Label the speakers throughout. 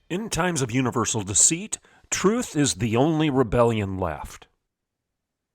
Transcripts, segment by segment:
Speaker 1: In times of universal deceit, truth is the only rebellion left.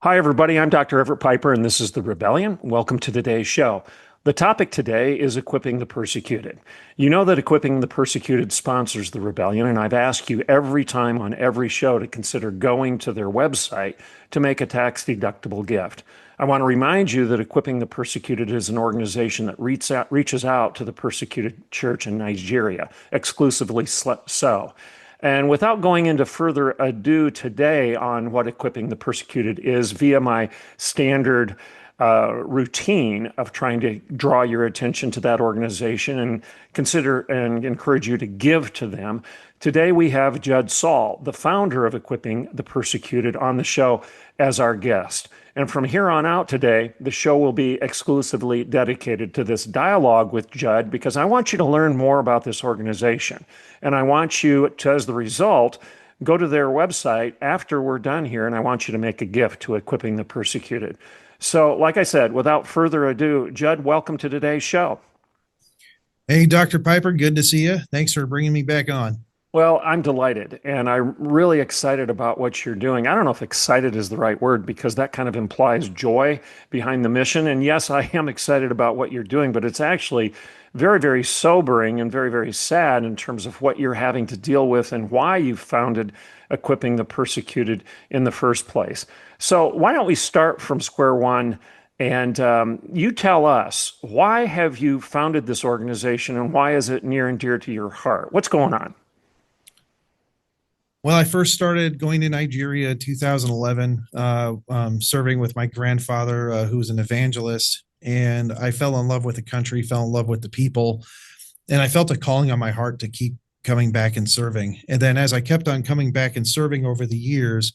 Speaker 1: Hi, everybody. I'm Dr. Everett Piper, and this is The Rebellion. Welcome to today's show. The topic today is equipping the persecuted. You know that equipping the persecuted sponsors the rebellion, and I've asked you every time on every show to consider going to their website to make a tax-deductible gift. I want to remind you that Equipping the Persecuted is an organization that reaches out to the persecuted church in Nigeria, exclusively so. And without going into further ado today on what Equipping the Persecuted is via my standard routine of trying to draw your attention to that organization and consider and encourage you to give to them. Today we have Judd Saul, the founder of Equipping the Persecuted, on the show as our guest. And from here on out today, the show will be exclusively dedicated to this dialogue with Judd because I want you to learn more about this organization. And I want you to, as the result, go to their website after we're done here, and I want you to make a gift to Equipping the Persecuted. So, like I said, without further ado, Judd, welcome to today's show.
Speaker 2: Hey, Dr. Piper, good to see you. Thanks for bringing me back on.
Speaker 1: Well, I'm delighted, and I'm really excited about what you're doing. I don't know if excited is the right word because that kind of implies joy behind the mission. And yes, I am excited about what you're doing, but it's actually very, very sobering and very, very sad in terms of what you're having to deal with and why you founded Equipping the Persecuted in the first place. So why don't we start from square one? And you tell us, why have you founded this organization and why is it near and dear to your heart? What's going on?
Speaker 2: Well, I first started going to Nigeria in 2011, serving with my grandfather, who was an evangelist. And I fell in love with the country, fell in love with the people. And I felt a calling on my heart to keep coming back and serving. And then as I kept on coming back and serving over the years,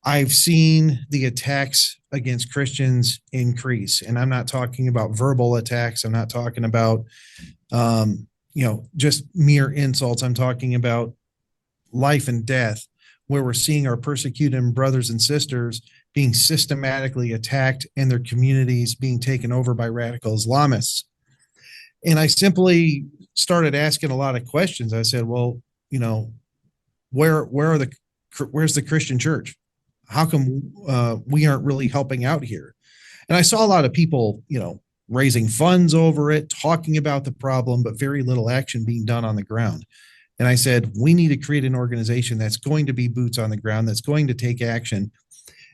Speaker 2: I've seen the attacks against Christians increase. And I'm not talking about verbal attacks. I'm not talking about, just mere insults. I'm talking about life and death, where we're seeing our persecuted brothers and sisters being systematically attacked and their communities being taken over by radical Islamists. And I simply started asking a lot of questions. I said, well, where's the Christian church? How come we aren't really helping out here? And I saw a lot of people, raising funds over it, talking about the problem, but very little action being done on the ground. And I said, we need to create an organization that's going to be boots on the ground, that's going to take action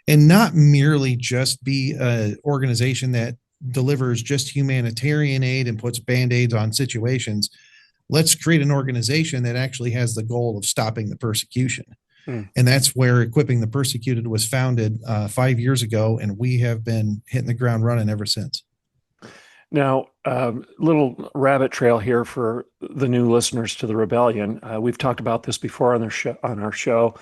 Speaker 2: and not merely just be an organization that delivers just humanitarian aid and puts Band-Aids on situations. Let's create an organization that actually has the goal of stopping the persecution. And that's where Equipping the Persecuted was founded 5 years ago. And we have been hitting the ground running ever since.
Speaker 1: Now, little rabbit trail here for the new listeners to the Rebellion. We've talked about this before on our show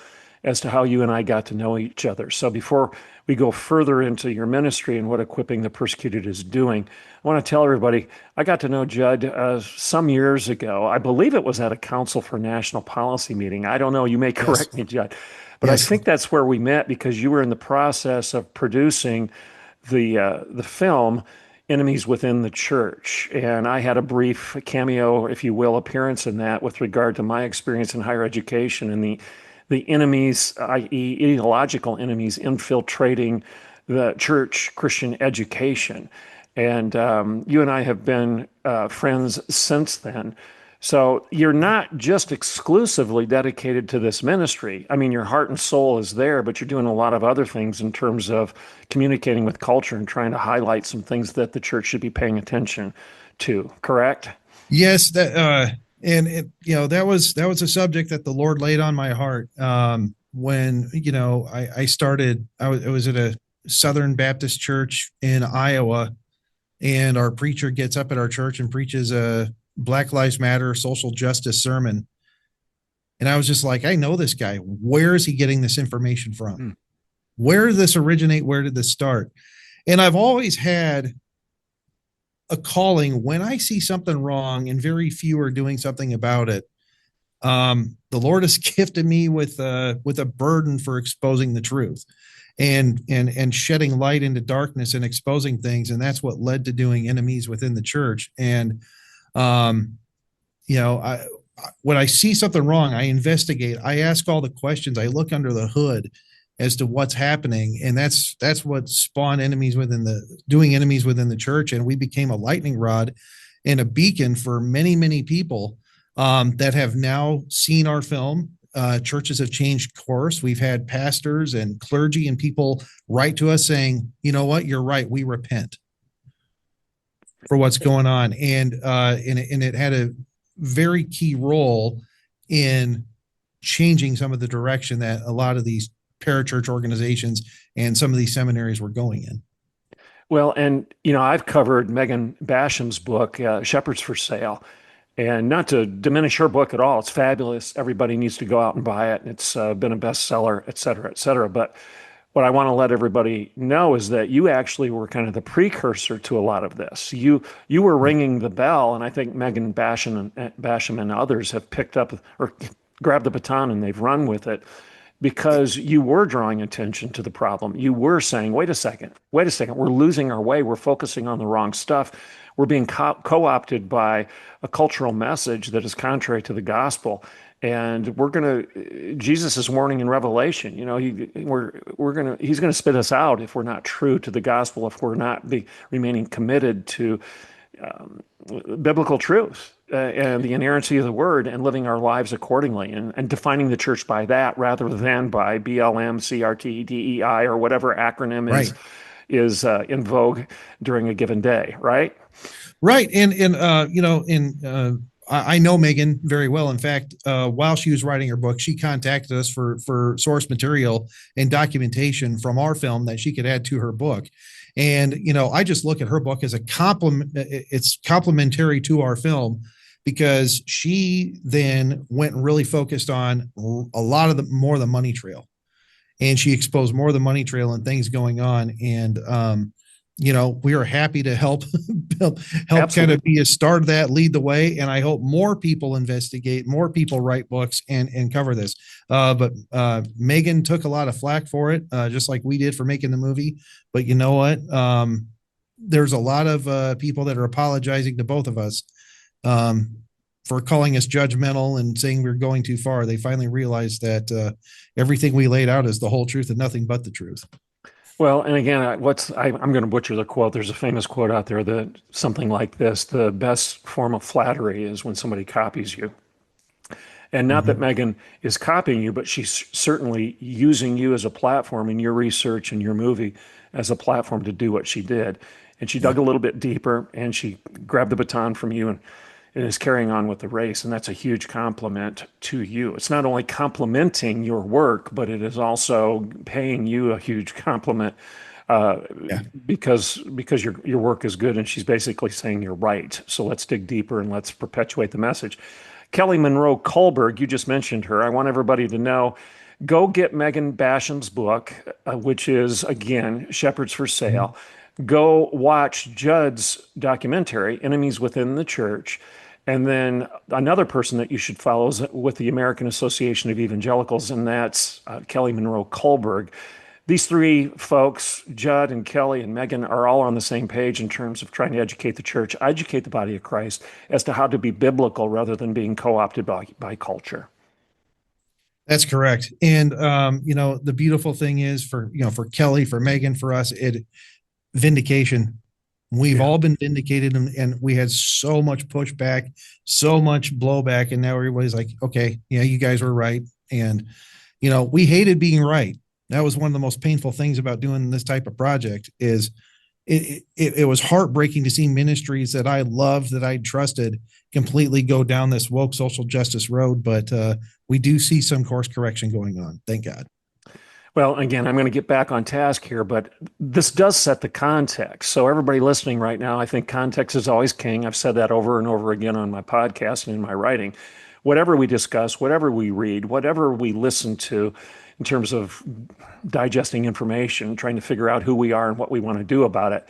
Speaker 1: as to how you and I got to know each other. So before we go further into your ministry and what Equipping the Persecuted is doing, I want to tell everybody, I got to know Judd some years ago. I believe it was at a Council for National Policy meeting. I don't know. You may correct me, Judd. But yes. I think that's where we met because you were in the process of producing the film Enemies Within the Church. And I had a brief cameo, if you will, appearance in that with regard to my experience in higher education and the enemies, i.e. ideological enemies, infiltrating the church Christian education. And you and I have been friends since then. So you're not just exclusively dedicated to this ministry. I mean, your heart and soul is there, but you're doing a lot of other things in terms of communicating with culture and trying to highlight some things that the church should be paying attention to, correct?
Speaker 2: Yes, that that was a subject that the Lord laid on my heart when I started. I was at a Southern Baptist church in Iowa, and our preacher gets up at our church and preaches a Black Lives Matter social justice sermon. And I was just like, I know this guy. Where is he getting this information from? Where did this originate? Where did this start? And I've always had a calling when I see something wrong and very few are doing something about it. The Lord has gifted me with a burden for exposing the truth and shedding light into darkness and exposing things. And that's what led to doing Enemies Within the Church. And, when I see something wrong, I investigate. I ask all the questions. I look under the hood as to what's happening, and that's what spawned enemies within the church, and we became a lightning rod and a beacon for many many people that have now seen our film. Churches have changed course. We've had pastors and clergy and people write to us saying, "You know what? You're right. We repent for what's going on," and it had a very key role in changing some of the direction that a lot of these parachurch organizations and some of these seminaries were going in.
Speaker 1: Well, and I've covered Megan Basham's book, Shepherds for Sale, and not to diminish her book at all. It's fabulous. Everybody needs to go out and buy it. It's been a bestseller, et cetera, et cetera. But what I want to let everybody know is that you actually were kind of the precursor to a lot of this. You were ringing the bell, and I think Megan Basham and others have picked up or grabbed the baton and they've run with it because you were drawing attention to the problem. You were saying, wait a second, we're losing our way. We're focusing on the wrong stuff. We're being co-opted by a cultural message that is contrary to the gospel. And Jesus is warning in Revelation, he's going to spit us out if we're not true to the gospel, if we're not remaining committed to biblical truth and the inerrancy of the word and living our lives accordingly and defining the church by that rather than by BLM, CRT, DEI, or whatever acronym is in vogue during a given day, right?
Speaker 2: Right. I know Megan very well. In fact, while she was writing her book, she contacted us for source material and documentation from our film that she could add to her book. And, I just look at her book as a compliment. It's complementary to our film because she then went and really focused on a lot of more of the money trail. And she exposed more of the money trail and things going on. And, we are happy to help kind of be a start of that, lead the way. And I hope more people investigate, more people write books and cover this. But Megan took a lot of flack for it, just like we did for making the movie. But you know what? There's a lot of people that are apologizing to both of us for calling us judgmental and saying we're going too far. They finally realized that everything we laid out is the whole truth and nothing but the truth.
Speaker 1: Well, and again, I'm going to butcher the quote. There's a famous quote out there that something like this: the best form of flattery is when somebody copies you. And not that Megan is copying you, but she's certainly using you as a platform in your research and your movie as a platform to do what she did. And she dug a little bit deeper and she grabbed the baton from you and is carrying on with the race. And that's a huge compliment to you. It's not only complimenting your work, but it is also paying you a huge compliment because your work is good. And she's basically saying you're right. So let's dig deeper and let's perpetuate the message. Kelly Monroe Kullberg, you just mentioned her. I want everybody to know, go get Megan Basham's book, which is, again, Shepherds for Sale. Go watch Judd's documentary, Enemies Within the Church. And then another person that you should follow is with the American Association of Evangelicals, and that's Kelly Monroe Kullberg. These three folks, Judd and Kelly and Megan, are all on the same page in terms of trying to educate the church, educate the body of Christ as to how to be biblical rather than being co-opted by culture.
Speaker 2: That's correct. And, the beautiful thing is for Kelly, for Megan, for us, vindication. We've all been vindicated and we had so much pushback, so much blowback. And now everybody's like, okay, yeah, you guys were right. And, we hated being right. That was one of the most painful things about doing this type of project is it was heartbreaking to see ministries that I loved, that I trusted, completely go down this woke social justice road. But we do see some course correction going on. Thank God.
Speaker 1: Well, again, I'm going to get back on task here, but this does set the context. So everybody listening right now, I think context is always king. I've said that over and over again on my podcast and in my writing. Whatever we discuss, whatever we read, whatever we listen to in terms of digesting information, trying to figure out who we are and what we want to do about it,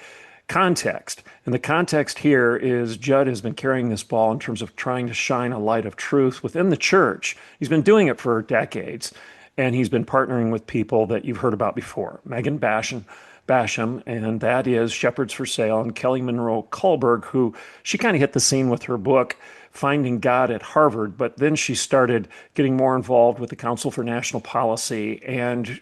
Speaker 1: context. And the context here is Judd has been carrying this ball in terms of trying to shine a light of truth within the church. He's been doing it for decades. And he's been partnering with people that you've heard about before, Megan Basham, and that is Shepherds for Sale, and Kelly Monroe Kullberg, who she kind of hit the scene with her book finding God at Harvard, but then she started getting more involved with the Council for National Policy and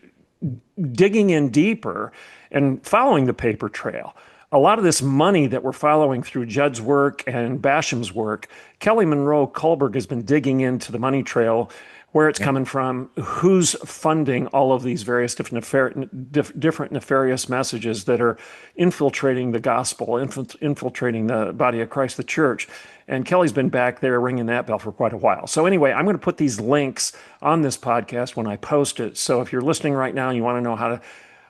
Speaker 1: digging in deeper and following the paper trail. A lot of this money that we're following through Judd's work and Basham's work, Kelly Monroe Kohlberg has been digging into the money trail, where it's coming from, who's funding all of these various different nefarious messages that are infiltrating the gospel, infiltrating the body of Christ, the church. And Kelly's been back there ringing that bell for quite a while. So anyway, I'm going to put these links on this podcast when I post it. So if you're listening right now and you want to know how to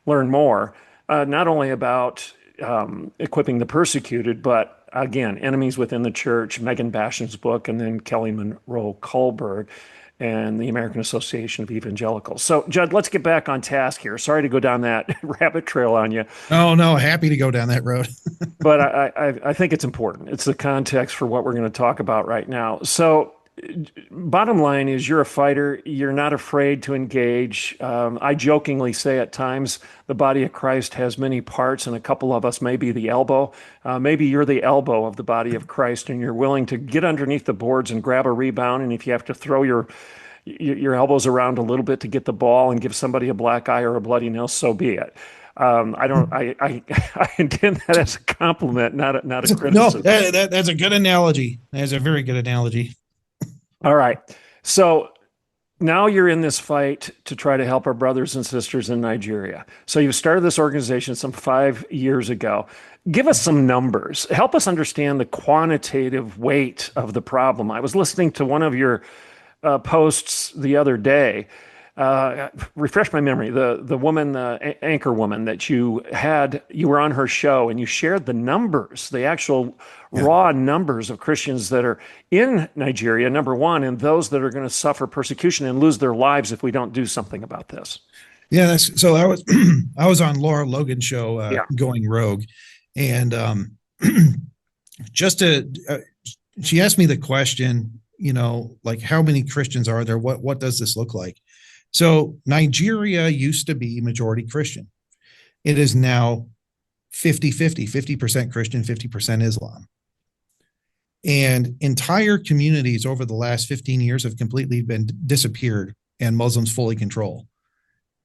Speaker 1: learn more, not only about equipping the persecuted, but again, enemies within the church, Megan Basham's book, and then Kelly Monroe Kohlberg and the American Association of Evangelicals. So, Judd, let's get back on task here. Sorry to go down that rabbit trail on you.
Speaker 2: Oh, no, happy to go down that road.
Speaker 1: But I think it's important. It's the context for what we're going to talk about right now. So, bottom line is you're a fighter. You're not afraid to engage. I jokingly say at times the body of Christ has many parts, and a couple of us may be the elbow. Maybe you're the elbow of the body of Christ, and you're willing to get underneath the boards and grab a rebound. And if you have to throw your elbows around a little bit to get the ball and give somebody a black eye or a bloody nail, so be it. I intend that as a compliment, not a criticism.
Speaker 2: No, that's a good analogy. That's a very good analogy.
Speaker 1: All right. So now you're in this fight to try to help our brothers and sisters in Nigeria. So you started this organization some 5 years ago. Give us some numbers. Help us understand the quantitative weight of the problem. I was listening to one of your posts the other day. Refresh my memory. The woman, the anchor woman that you were on her show and you shared the numbers, the actual raw numbers of Christians that are in Nigeria, number one, and those that are going to suffer persecution and lose their lives if we don't do something about this.
Speaker 2: Yeah, so I was on Laura Logan's show, Going Rogue, and she asked me the question, like how many Christians are there? What does this look like? So Nigeria used to be majority Christian. It is now 50-50, 50% Christian, 50% Islam. And entire communities over the last 15 years have completely been disappeared and Muslims fully control.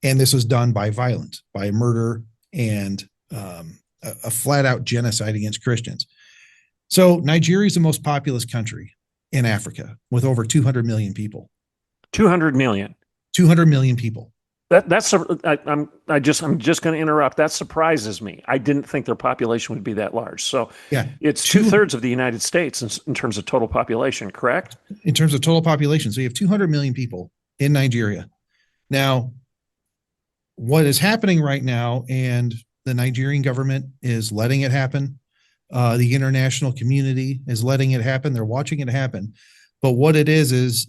Speaker 2: And this was done by violence, by murder, and a flat out genocide against Christians. So Nigeria is the most populous country in Africa with over 200 million people.
Speaker 1: 200 million.
Speaker 2: 200 million people.
Speaker 1: I'm just going to interrupt. That surprises me. I didn't think their population would be that large. So
Speaker 2: yeah,
Speaker 1: it's 2/3 of the United States in terms of total population, correct?
Speaker 2: In terms of total population. So you have 200 million people in Nigeria. Now, what is happening right now, and the Nigerian government is letting it happen. The international community is letting it happen. They're watching it happen. But what it is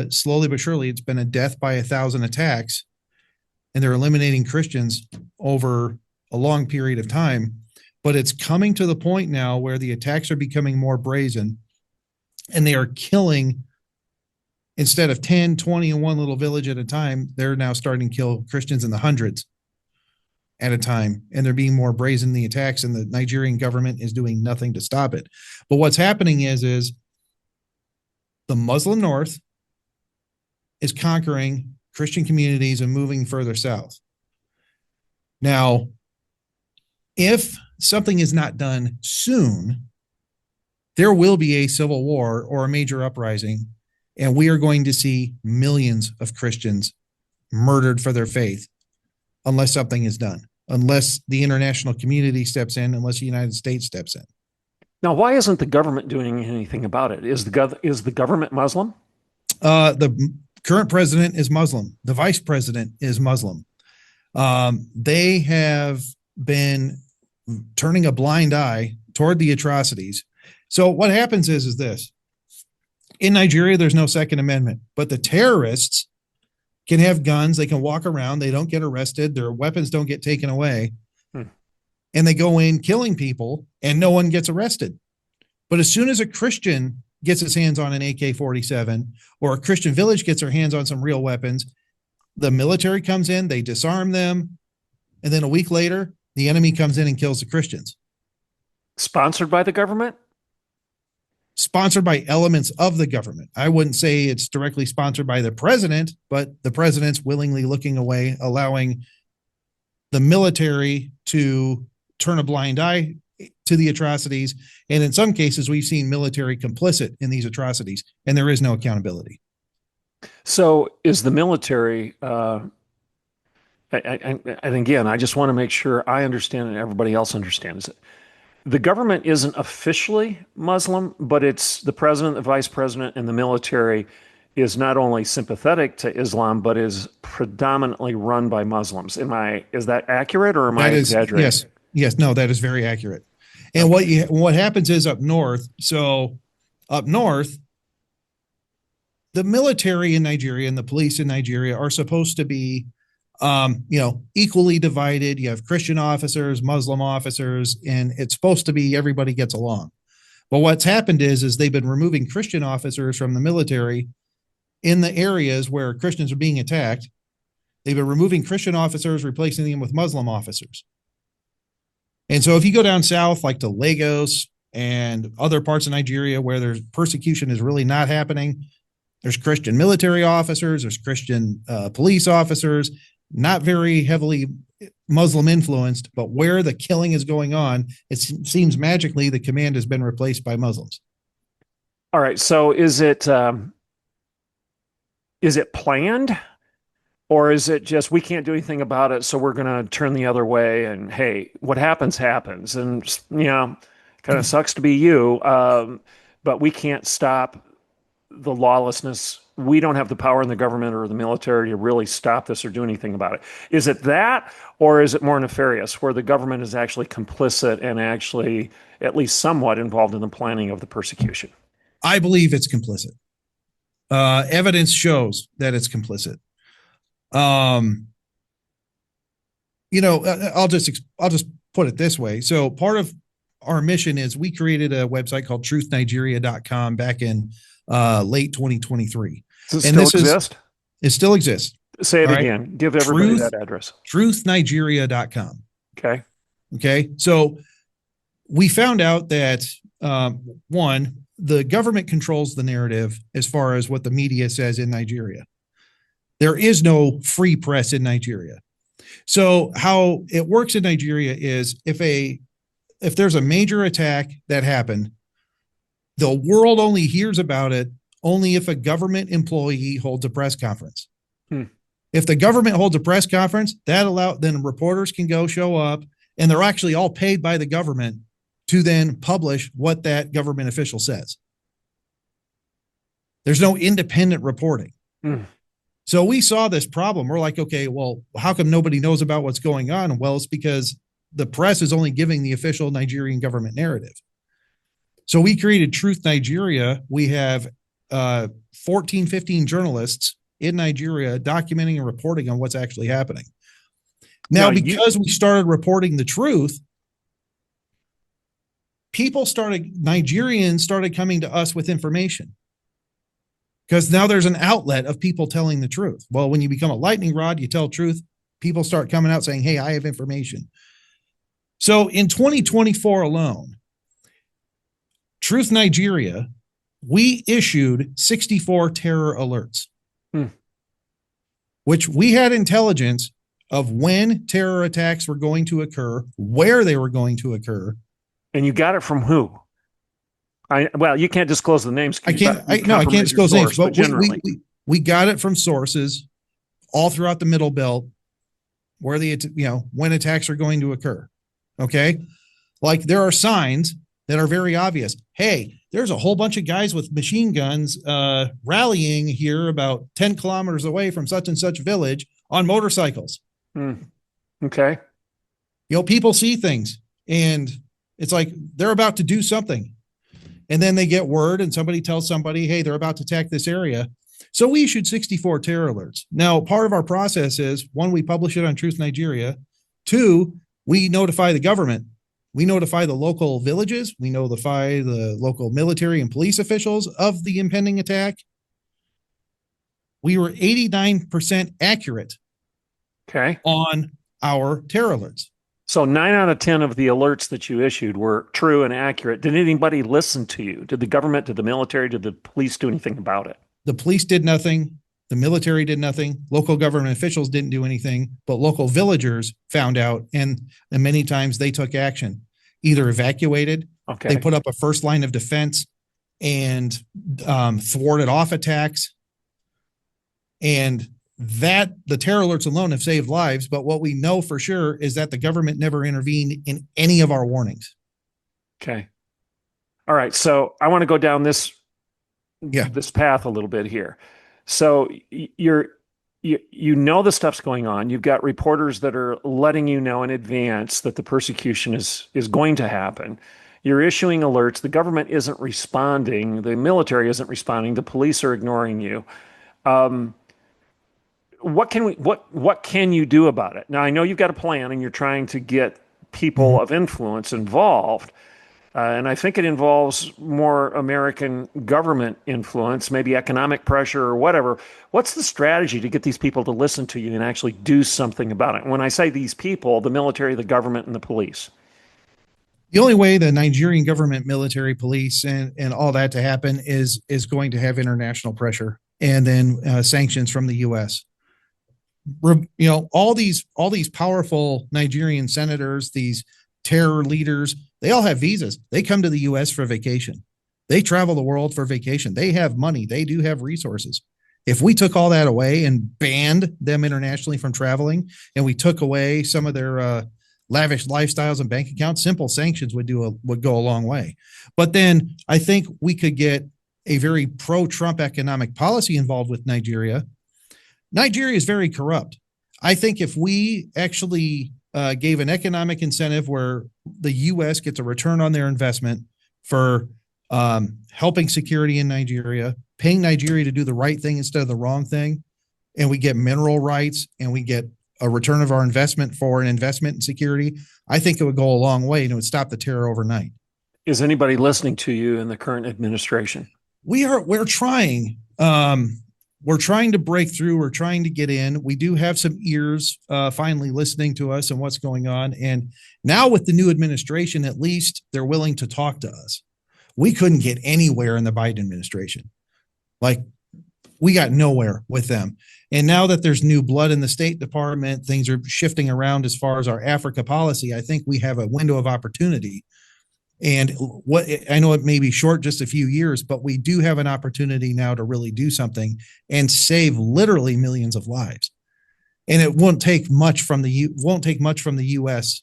Speaker 2: slowly but surely, it's been a death by 1,000 attacks, and they're eliminating Christians over a long period of time. But it's coming to the point now where the attacks are becoming more brazen, and they are killing, instead of 10, 20 in one little village at a time, they're now starting to kill Christians in the hundreds at a time, and they're being more brazen in the attacks, and the Nigerian government is doing nothing to stop it. But what's happening is the Muslim North is conquering Christian communities and moving further south. Now, if something is not done soon, there will be a civil war or a major uprising, and we are going to see millions of Christians murdered for their faith unless something is done, unless the international community steps in, unless the United States steps in.
Speaker 1: Now, why isn't the government doing anything about it? Is the government Muslim?
Speaker 2: The current president is Muslim. The vice president is Muslim. They have been turning a blind eye toward the atrocities. So what happens is this. In Nigeria, there's no Second Amendment, but the terrorists can have guns. They can walk around. They don't get arrested. Their weapons don't get taken away. And they go in killing people and no one gets arrested. But as soon as a Christian gets his hands on an AK-47 or a Christian village gets their hands on some real weapons, the military comes in, they disarm them, and then a week later, the enemy comes in and kills the Christians.
Speaker 1: Sponsored by the government?
Speaker 2: sponsored by elements of the government. I wouldn't say it's directly sponsored by the president, but the president's willingly looking away, allowing the military to turn a blind eye to the atrocities. And in some cases, we've seen military complicit in these atrocities, and there is no accountability.
Speaker 1: So is the military, and again, I just want to make sure I understand and everybody else understands it. The government isn't officially Muslim, but it's the president, the vice president, and the military is not only sympathetic to Islam, but is predominantly run by Muslims. Is that accurate, or am I exaggerating?
Speaker 2: Yes, no, that is very accurate. And what happens is up north. So up north, the military in Nigeria and the police in Nigeria are supposed to be, equally divided. You have Christian officers, Muslim officers, and it's supposed to be everybody gets along. But what's happened is they've been removing Christian officers from the military in the areas where Christians are being attacked. They've been removing Christian officers, replacing them with Muslim officers. And so if you go down south, like to Lagos and other parts of Nigeria where there's persecution is really not happening, there's Christian military officers, there's Christian police officers, not very heavily Muslim influenced, but where the killing is going on, it seems magically the command has been replaced by Muslims.
Speaker 1: All right. So is it planned, or is it just we can't do anything about it, so we're going to turn the other way? And hey, what happens, happens, and kind of sucks to be you, but we can't stop the lawlessness. We don't have the power in the government or the military to really stop this or do anything about it. Is it that, or is it more nefarious, where the government is actually complicit and actually at least somewhat involved in the planning of the persecution?
Speaker 2: I believe it's complicit. Evidence shows that it's complicit. I'll just put it this way. So part of our mission is we created a website called truthnigeria.com back in late 2023.
Speaker 1: Does it still exist?
Speaker 2: It still exists.
Speaker 1: Say it again. Give everybody that address.
Speaker 2: Truthnigeria.com.
Speaker 1: Okay.
Speaker 2: So we found out that one, the government controls the narrative as far as what the media says in Nigeria. There is no free press in Nigeria. So how it works in Nigeria is if there's a major attack that happened, the world only hears about it only if a government employee holds a press conference. If the government holds a press conference, then reporters can go show up, and they're actually all paid by the government to then publish what that government official says. There's no independent reporting. So we saw this problem. We're like, okay, well, how come nobody knows about what's going on? Well, it's because the press is only giving the official Nigerian government narrative. So we created Truth Nigeria. We have 14, 15 journalists in Nigeria documenting and reporting on what's actually happening. Now, because we started reporting the truth, Nigerians started coming to us with information. Because now there's an outlet of people telling the truth. Well, when you become a lightning rod, you tell truth, people start coming out saying, hey, I have information. So in 2024 alone, Truth Nigeria, we issued 64 terror alerts, which we had intelligence of when terror attacks were going to occur, where they were going to occur.
Speaker 1: And you got it from who? You can't disclose the names.
Speaker 2: I can't disclose names, but generally, we got it from sources all throughout the Middle Belt where when attacks are going to occur. Okay. Like there are signs that are very obvious. Hey, there's a whole bunch of guys with machine guns rallying here about 10 kilometers away from such and such village on motorcycles.
Speaker 1: Okay.
Speaker 2: People see things and it's like they're about to do something. And then they get word and somebody tells somebody, hey, they're about to attack this area. So we issued 64 terror alerts. Now, part of our process is, one, we publish it on Truth Nigeria. Two, we notify the government. We notify the local villages. We notify the local military and police officials of the impending attack. We were 89% accurate on our terror alerts.
Speaker 1: So 9 out of 10 of the alerts that you issued were true and accurate. Did anybody listen to you? Did the government, did the military, did the police do anything about it?
Speaker 2: The police did nothing. The military did nothing. Local government officials didn't do anything, but local villagers found out, and many times they took action, either evacuated,
Speaker 1: Okay.
Speaker 2: they put up a first line of defense and thwarted off attacks. And that the terror alerts alone have saved lives. But what we know for sure is that the government never intervened in any of our warnings.
Speaker 1: Okay. All right. So I want to go down this
Speaker 2: Yeah.
Speaker 1: this path a little bit here. So you know the stuff's going on. You've got reporters that are letting you know in advance that the persecution is going to happen. You're issuing alerts. The government isn't responding. The military isn't responding. The police are ignoring you. What can you do about it? Now, I know you've got a plan and you're trying to get people of influence involved. And I think it involves more American government influence, maybe economic pressure or whatever. What's the strategy to get these people to listen to you and actually do something about it? When I say these people, the military, the government, and the police.
Speaker 2: The only way the Nigerian government, military, police, and all that to happen is going to have international pressure and then sanctions from the U.S. All these powerful Nigerian senators, these terror leaders, they all have visas. They come to the U.S. for vacation. They travel the world for vacation. They have money. They do have resources. If we took all that away and banned them internationally from traveling, and we took away some of their lavish lifestyles and bank accounts, simple sanctions would go a long way. But then I think we could get a very pro-Trump economic policy involved with Nigeria. Nigeria is very corrupt. I think if we actually gave an economic incentive where the U.S. gets a return on their investment for helping security in Nigeria, paying Nigeria to do the right thing instead of the wrong thing, and we get mineral rights and we get a return of our investment for an investment in security, I think it would go a long way and it would stop the terror overnight.
Speaker 1: Is anybody listening to you in the current administration?
Speaker 2: We're trying. We're trying to break through. We're trying to get in. We do have some ears finally listening to us and what's going on. And now with the new administration, at least they're willing to talk to us. We couldn't get anywhere in the Biden administration. Like, we got nowhere with them. And now that there's new blood in the State Department, things are shifting around as far as our Africa policy. I think we have a window of opportunity. And what I know, it may be short, just a few years, but we do have an opportunity now to really do something and save literally millions of lives. And it won't take much from the U.S.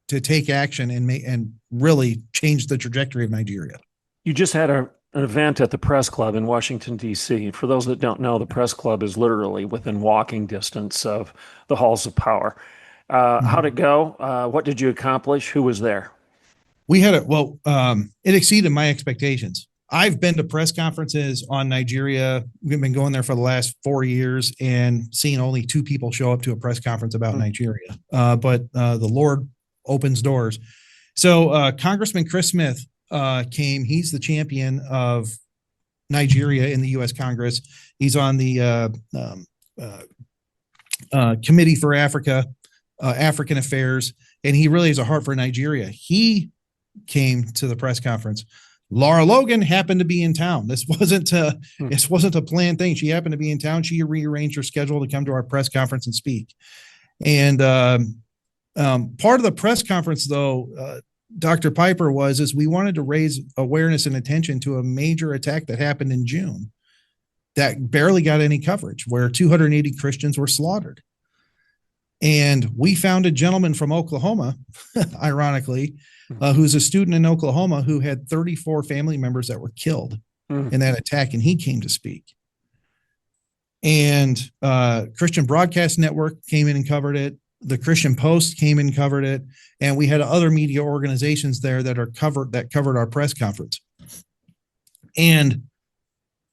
Speaker 2: to take action and really change the trajectory of Nigeria.
Speaker 1: You just had an event at the Press Club in Washington, D.C. For those that don't know, the Press Club is literally within walking distance of the halls of power. How'd it go? What did you accomplish? Who was there?
Speaker 2: We had it exceeded my expectations. I've been to press conferences on Nigeria. We've been going there for the last 4 years and seeing only 2 people show up to a press conference about Nigeria. But the Lord opens doors. So Congressman Chris Smith came. He's the champion of Nigeria in the U.S. Congress. He's on the Committee for African Affairs, and he really has a heart for Nigeria. He came to the press conference. Lara Logan happened to be in town. This wasn't a planned thing. She happened to be in town. She rearranged her schedule to come to our press conference and speak. And part of the press conference, though, Dr. Piper, is we wanted to raise awareness and attention to a major attack that happened in June that barely got any coverage, where 280 Christians were slaughtered. And we found a gentleman from Oklahoma, ironically, who's a student in Oklahoma who had 34 family members that were killed in that attack, and he came to speak. And Christian Broadcast Network came in and covered it. The Christian Post came in and covered it. And we had other media organizations there that covered our press conference. And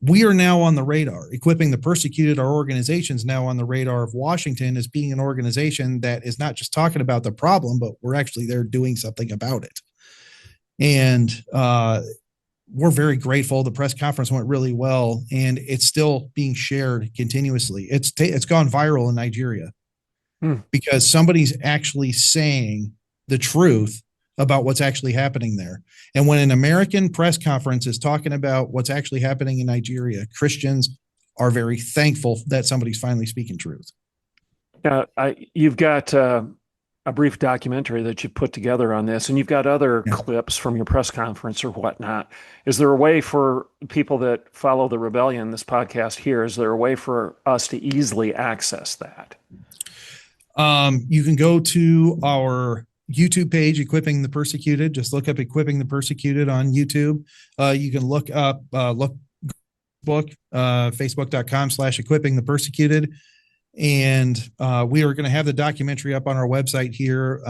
Speaker 2: we are now on the radar. Equipping the Persecuted, our organization's now on the radar of Washington as being an organization that is not just talking about the problem, but we're actually there doing something about it. And we're very grateful. The press conference went really well, and it's still being shared continuously. It's gone viral in Nigeria.
Speaker 1: Hmm.
Speaker 2: because somebody's actually saying the truth about what's actually happening there. And when an American press conference is talking about what's actually happening in Nigeria, Christians are very thankful that somebody's finally speaking truth.
Speaker 1: You've got a brief documentary that you put together on this, and you've got other
Speaker 2: Yeah.
Speaker 1: clips from your press conference or whatnot. Is there a way for people that follow the rebellion, this podcast here, is there a way for us to easily access that?
Speaker 2: You can go to our YouTube page, Equipping the Persecuted. Just look up Equipping the Persecuted on YouTube. You can look up, Facebook.com/Equipping the Persecuted. And we are going to have the documentary up on our website here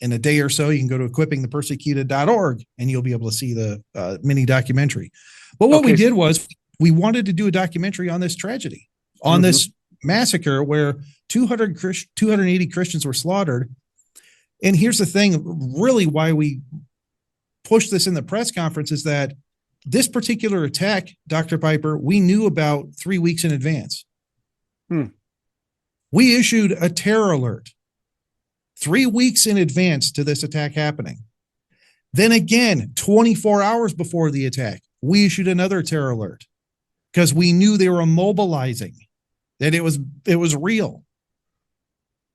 Speaker 2: in a day or so. You can go to equippingthepersecuted.org and you'll be able to see the mini documentary. But what we did was we wanted to do a documentary on this tragedy, on this massacre where 280 Christians were slaughtered. And here's the thing, really why we pushed this in the press conference is that this particular attack, Dr. Piper, we knew about 3 weeks in advance. We issued a terror alert 3 weeks in advance to this attack happening. Then again, 24 hours before the attack, we issued another terror alert because we knew they were mobilizing, that it was real.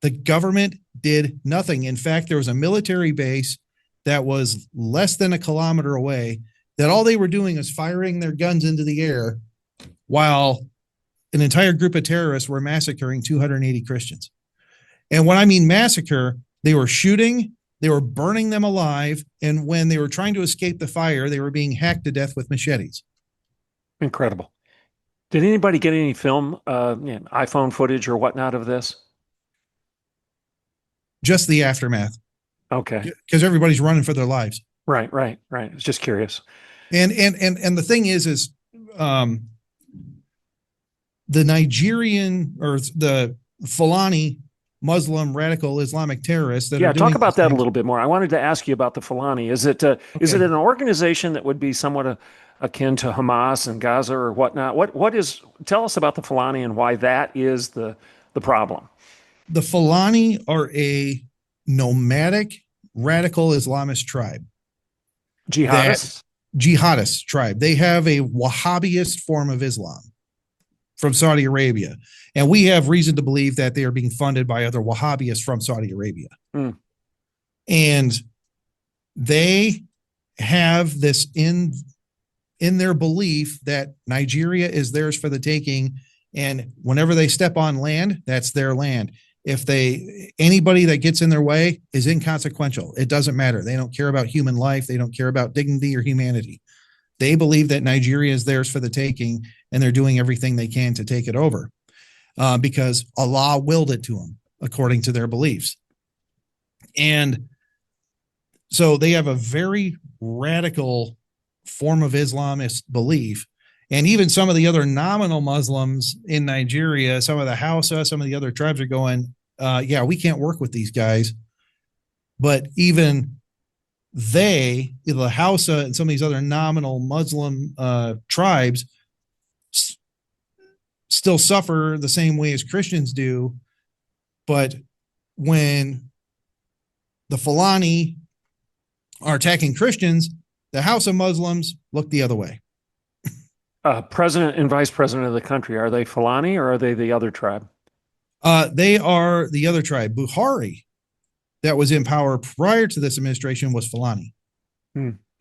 Speaker 2: The government did nothing. In fact, there was a military base that was less than a kilometer away that all they were doing was firing their guns into the air while an entire group of terrorists were massacring 280 Christians. And when I mean massacre, they were shooting, they were burning them alive, and when they were trying to escape the fire, they were being hacked to death with machetes.
Speaker 1: Incredible. Did anybody get any film, iPhone footage or whatnot of this?
Speaker 2: Just the aftermath.
Speaker 1: Okay.
Speaker 2: Because everybody's running for their lives.
Speaker 1: Right. I was just curious.
Speaker 2: And the thing is the Nigerian or the Fulani Muslim radical Islamic terrorists that are doing
Speaker 1: talk about that a
Speaker 2: things.
Speaker 1: little bit more. I wanted to ask you about the Fulani. Is it an organization that would be somewhat akin to Hamas and Gaza or whatnot? Tell us about the Fulani and why that is the problem.
Speaker 2: The Fulani are a nomadic radical Islamist tribe. Jihadist tribe. They have a Wahhabist form of Islam from Saudi Arabia. And we have reason to believe that they are being funded by other Wahhabists from Saudi Arabia. And they have this in their belief that Nigeria is theirs for the taking. And whenever they step on land, that's their land. If anybody that gets in their way is inconsequential. It doesn't matter. They don't care about human life. They don't care about dignity or humanity. They believe that Nigeria is theirs for the taking, and they're doing everything they can to take it over because Allah willed it to them, according to their beliefs. And so they have a very radical form of Islamist belief. And even some of the other nominal Muslims in Nigeria, some of the Hausa, some of the other tribes are going, we can't work with these guys. But even the Hausa and some of these other nominal Muslim tribes still suffer the same way as Christians do. But when the Fulani are attacking Christians, the Hausa Muslims look the other way.
Speaker 1: President and vice president of the country, are they Fulani or are they the other tribe?
Speaker 2: They are the other tribe. Buhari, that was in power prior to this administration, was Fulani.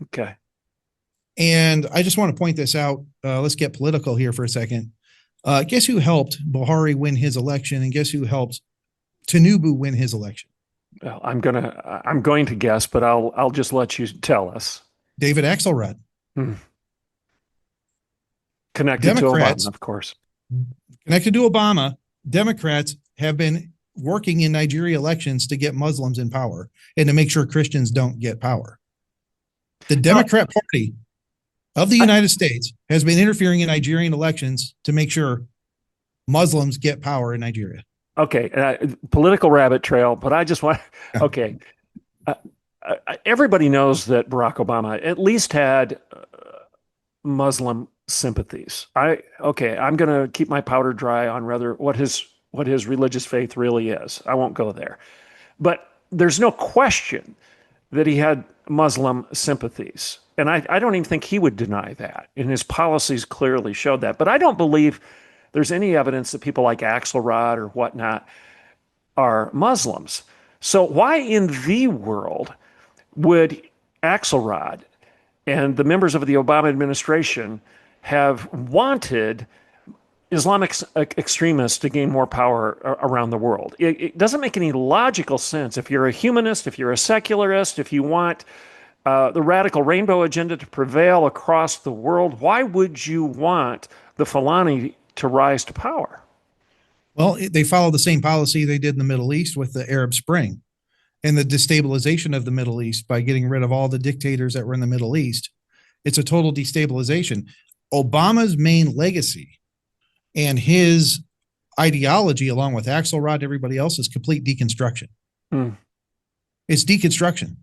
Speaker 1: Okay.
Speaker 2: And I just want to point this out. Let's get political here for a second. Guess who helped Buhari win his election, and guess who helped Tinubu win his election?
Speaker 1: Well, I'm going to guess, but I'll just let you tell us.
Speaker 2: David Axelrod.
Speaker 1: Connected
Speaker 2: Democrats,
Speaker 1: to Obama, of course.
Speaker 2: Connected to Obama, Democrats have been working in Nigeria elections to get Muslims in power and to make sure Christians don't get power. The Democrat Party of the United States has been interfering in Nigerian elections to make sure Muslims get power in Nigeria.
Speaker 1: Okay, political rabbit trail, but I just want, okay. Everybody knows that Barack Obama at least had Muslim sympathies. I'm going to keep my powder dry on what his what his religious faith really is. I won't go there. But there's no question that he had Muslim sympathies. And I don't even think he would deny that. And his policies clearly showed that. But I don't believe there's any evidence that people like Axelrod or whatnot are Muslims. So why in the world would Axelrod and the members of the Obama administration have wanted Islamic extremists to gain more power around the world? It doesn't make any logical sense. If you're a humanist, if you're a secularist, if you want the radical rainbow agenda to prevail across the world, why would you want the Fulani to rise to power?
Speaker 2: Well, they follow the same policy they did in the Middle East with the Arab Spring and the destabilization of the Middle East by getting rid of all the dictators that were in the Middle East. It's a total destabilization. Obama's main legacy and his ideology, along with Axelrod, everybody else, is complete deconstruction. It's deconstruction.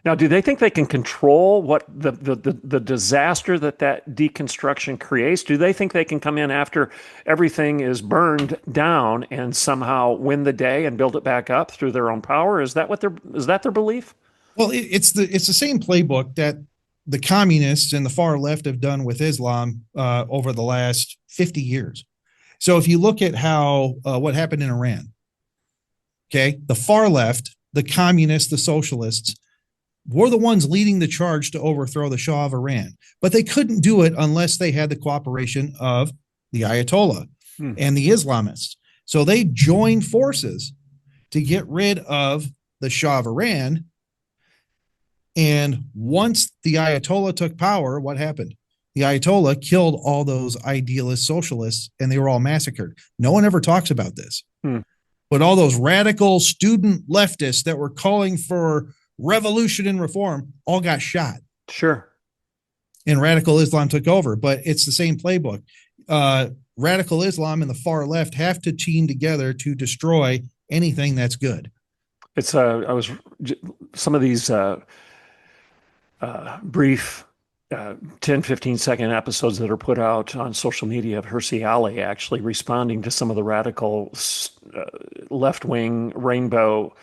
Speaker 1: Now, do they think they can control what the disaster that deconstruction creates? Do they think they can come in after everything is burned down and somehow win the day and build it back up through their own power? Is that their belief?
Speaker 2: Well, it's the same playbook that the communists and the far left have done with Islam over the last 50 years. So if you look at how what happened in Iran, okay, the far left, the communists, the socialists, were the ones leading the charge to overthrow the Shah of Iran. But they couldn't do it unless they had the cooperation of the Ayatollah and the Islamists. So they joined forces to get rid of the Shah of Iran. And once the Ayatollah took power, what happened? The Ayatollah killed all those idealist socialists and they were all massacred. No one ever talks about this. But all those radical student leftists that were calling for revolution and reform all got shot.
Speaker 1: Sure.
Speaker 2: And radical Islam took over, but it's the same playbook. Radical Islam and the far left have to team together to destroy anything that's good.
Speaker 1: It's some of these brief 10, 15-second episodes that are put out on social media of Hirsi Ali actually responding to some of the radical left-wing rainbow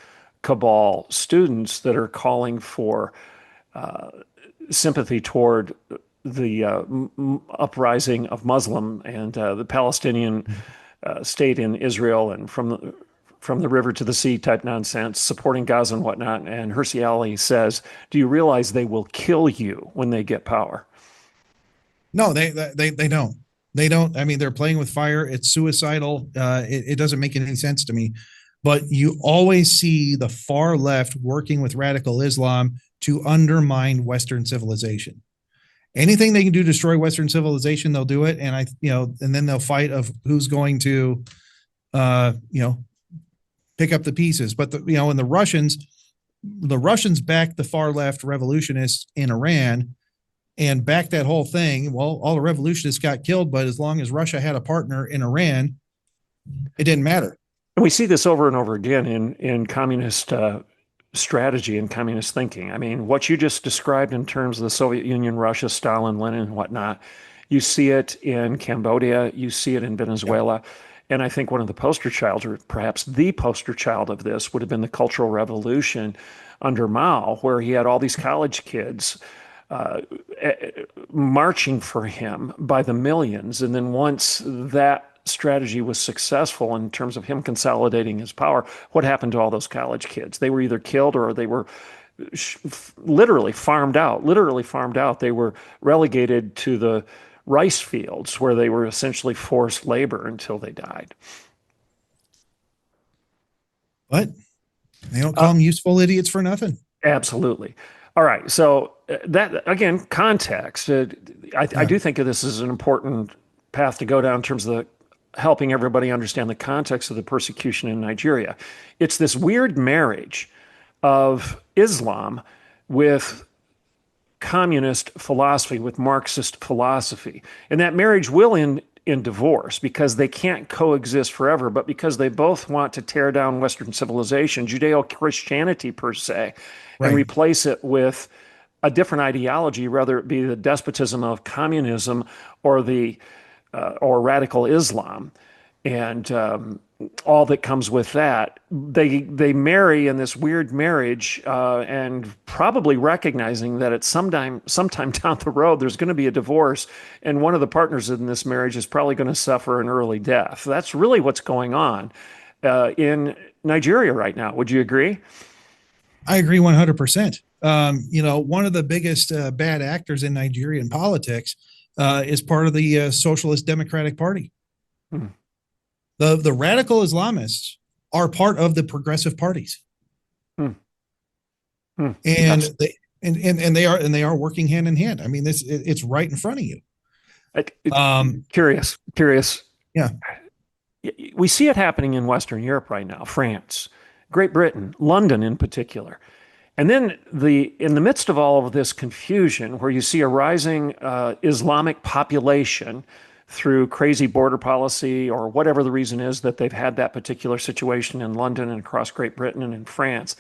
Speaker 1: cabal students that are calling for sympathy toward the uprising of Muslim and the Palestinian state in Israel and from the river to the sea type nonsense, supporting Gaza and whatnot. And Hirsi Ali says, do you realize they will kill you when they get power?
Speaker 2: No, they don't. They don't. I mean, they're playing with fire. It's suicidal. It doesn't make any sense to me. But you always see the far left working with radical Islam to undermine Western civilization. Anything they can do to destroy Western civilization, they'll do it. And and then they'll fight of who's going to, pick up the pieces. But and the Russians backed the far left revolutionists in Iran and backed that whole thing. Well, all the revolutionists got killed, but as long as Russia had a partner in Iran, it didn't matter.
Speaker 1: And we see this over and over again in communist strategy and communist thinking. I mean, what you just described in terms of the Soviet Union, Russia, Stalin, Lenin, and whatnot, you see it in Cambodia, you see it in Venezuela. Yep. And I think one of the poster childs, or perhaps the poster child of this, would have been the Cultural Revolution under Mao, where he had all these college kids marching for him by the millions. And then once that strategy was successful in terms of him consolidating his power, what happened to all those college kids? They were either killed or they were literally farmed out. They were relegated to the rice fields where they were essentially forced labor until they died.
Speaker 2: But they don't call them useful idiots for nothing.
Speaker 1: Absolutely. All right. So that, again, context. I do think of this as an important path to go down in terms of helping everybody understand the context of the persecution in Nigeria. It's this weird marriage of Islam with communist philosophy, with Marxist philosophy. And that marriage will end in divorce because they can't coexist forever, but because they both want to tear down Western civilization, Judeo-Christianity per se, and replace it with a different ideology, whether it be the despotism of communism or or radical Islam. and all that comes with that. They marry in this weird marriage, and probably recognizing that at sometime down the road there's going to be a divorce, and one of the partners in this marriage is probably going to suffer an early death. That's really what's going on in Nigeria right now. Would you agree?
Speaker 2: I agree 100%. One of the biggest bad actors in Nigerian politics is part of the Socialist Democratic Party.
Speaker 1: Hmm.
Speaker 2: The radical Islamists are part of the progressive parties,
Speaker 1: Hmm. Hmm.
Speaker 2: and
Speaker 1: Yes.
Speaker 2: they are working hand in hand. I mean, it's right in front of you.
Speaker 1: Curious.
Speaker 2: Yeah.
Speaker 1: We see it happening in Western Europe right now, France, Great Britain, London in particular. And then in the midst of all of this confusion, where you see a rising Islamic population through crazy border policy or whatever the reason is that they've had that particular situation in London and across Great Britain and in France.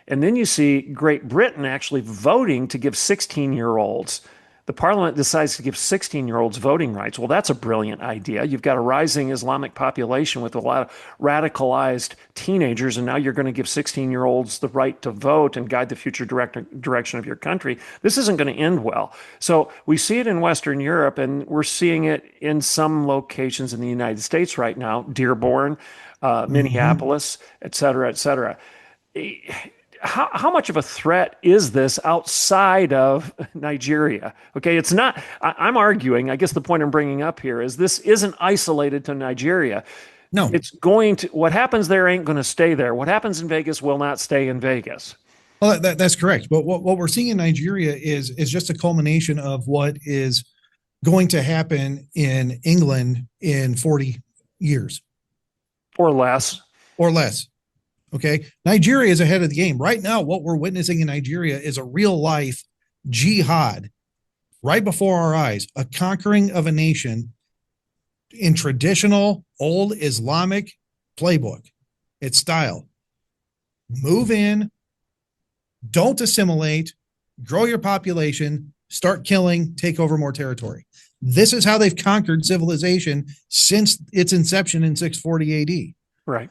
Speaker 1: And then you see Great Britain actually voting to give 16-year-olds, the parliament decides to give 16-year-olds voting rights. Well, that's a brilliant idea. You've got a rising Islamic population with a lot of radicalized teenagers, and now you're going to give 16-year-olds the right to vote and guide the future direction of your country. This isn't going to end well. So we see it in Western Europe, and we're seeing it in some locations in the United States right now, Dearborn, Minneapolis, et cetera, et cetera. How much of a threat is this outside of Nigeria? Okay, it's not, I'm arguing, I guess the point I'm bringing up here is this isn't isolated to Nigeria.
Speaker 2: No,
Speaker 1: It's going to, what happens there ain't going to stay there. What happens in Vegas will not stay in Vegas.
Speaker 2: well, that's correct. But what we're seeing in Nigeria is just a culmination of what is going to happen in England in 40 years
Speaker 1: Or less.
Speaker 2: or less. Okay. Nigeria is ahead of the game. Right now, what we're witnessing in Nigeria is a real life jihad right before our eyes, a conquering of a nation in traditional old Islamic playbook. Its style. Move in, don't assimilate, grow your population, start killing, take over more territory. This is how they've conquered civilization since its inception in 640 AD.
Speaker 1: Right.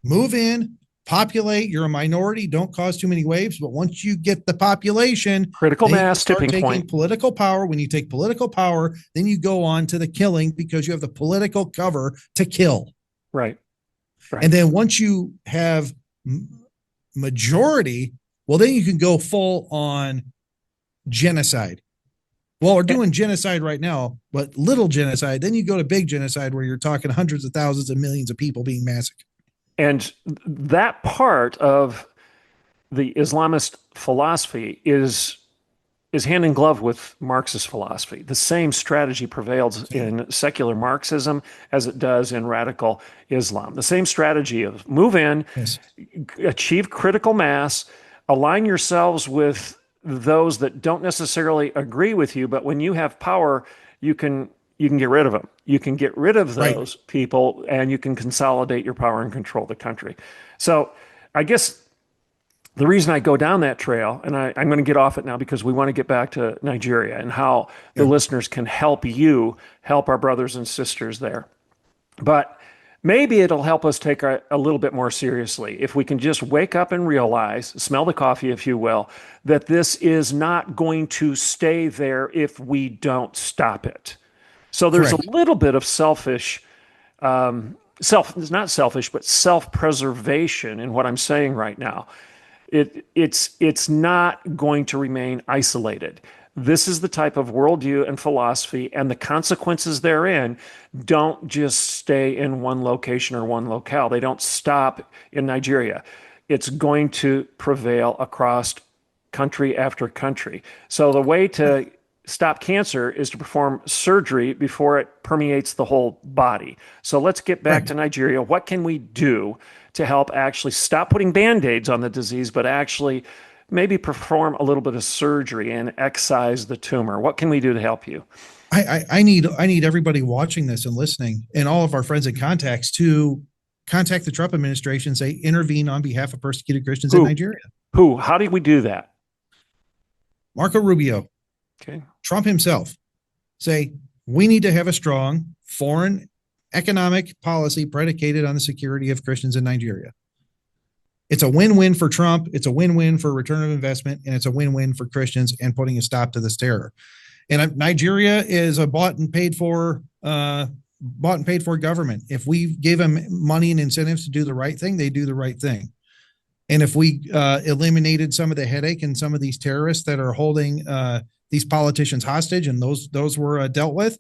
Speaker 2: Move in, populate, you're a minority, don't cause too many waves, but once you get the population,
Speaker 1: Critical mass, tipping
Speaker 2: taking
Speaker 1: point.
Speaker 2: political power. When you take political power, then you go on to the killing because you have the political cover to kill.
Speaker 1: Right.
Speaker 2: And then once you have majority, well, then you can go full on genocide. Well, we're doing genocide right now, but little genocide. Then you go to big genocide where you're talking hundreds of thousands and millions of people being massacred.
Speaker 1: And that part of the Islamist philosophy is hand in glove with Marxist philosophy. The same strategy prevails in secular Marxism as it does in radical Islam. The same strategy of move in,
Speaker 2: Yes.
Speaker 1: achieve critical mass, align yourselves with those that don't necessarily agree with you, but when you have power, you can get rid of them. You can get rid of those people, and you can consolidate your power and control the country. So I guess the reason I go down that trail, and I'm going to get off it now because we want to get back to Nigeria and how the listeners can help you help our brothers and sisters there. But maybe it'll help us take a little bit more seriously if we can just wake up and realize, smell the coffee, if you will, that this is not going to stay there if we don't stop it. So there's
Speaker 2: Correct.
Speaker 1: a little bit of not selfish, but self-preservation in what I'm saying right now. It's not going to remain isolated. This is the type of worldview and philosophy, and the consequences therein don't just stay in one location or one locale. They don't stop in Nigeria. It's going to prevail across country after country. So the way to stop cancer is to perform surgery before it permeates the whole body. So let's get back to Nigeria. What can we do to help actually stop putting Band-Aids on the disease, but actually maybe perform a little bit of surgery and excise the tumor? What can we do to help you?
Speaker 2: I need everybody watching this and listening, and all of our friends and contacts, to contact the Trump administration, say intervene on behalf of persecuted Christians in Nigeria.
Speaker 1: Who? How do we do that?
Speaker 2: Marco Rubio,
Speaker 1: Okay.
Speaker 2: Trump himself, say we need to have a strong foreign economic policy predicated on the security of Christians in Nigeria. It's a win-win for Trump. It's a win-win for return of investment, and it's a win-win for Christians and putting a stop to this terror. And Nigeria is a bought and paid for government. If we gave them money and incentives to do the right thing, they do the right thing. And if we eliminated some of the headache and some of these terrorists that are holding these politicians hostage, and those were dealt with,